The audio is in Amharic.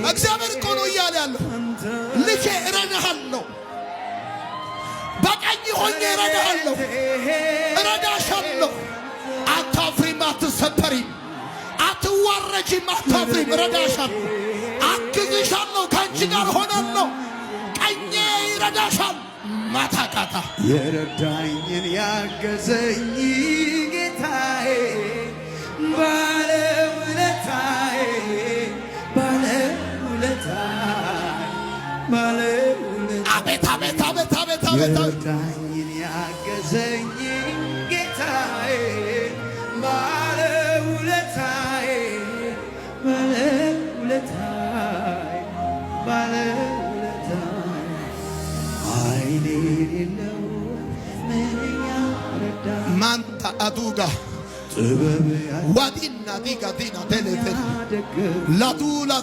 እግዚአብሔር እኮ ነው እያለ ያለው ልጄ እረዳሃለሁ፣ በቀኝ ሆኜ እረዳሃለሁ፣ እረዳሻለሁ። አታፍሪም፣ አትሰበሪም፣ አትዋረጂም፣ አታፍሪም። እረዳሻለሁ፣ አግዝሻለሁ፣ ከአንቺ ጋር ሆናለሁ፣ ቀኜ ይረዳሻል። ማታቃታ የረዳኝን ያገዘኝ ጌታዬ ባለውለታዬ አቤት አቤት አቤት አቤት አቤት የረዳኝን ያገዘኝ ጌታዬ ባለውለታዬ አይኔ የሌለው ምንኛ ረዳ ማንታ አዱጋ ጥበብ ዋዲና ዲጋ ዲና ቴሌቴ ላዱላ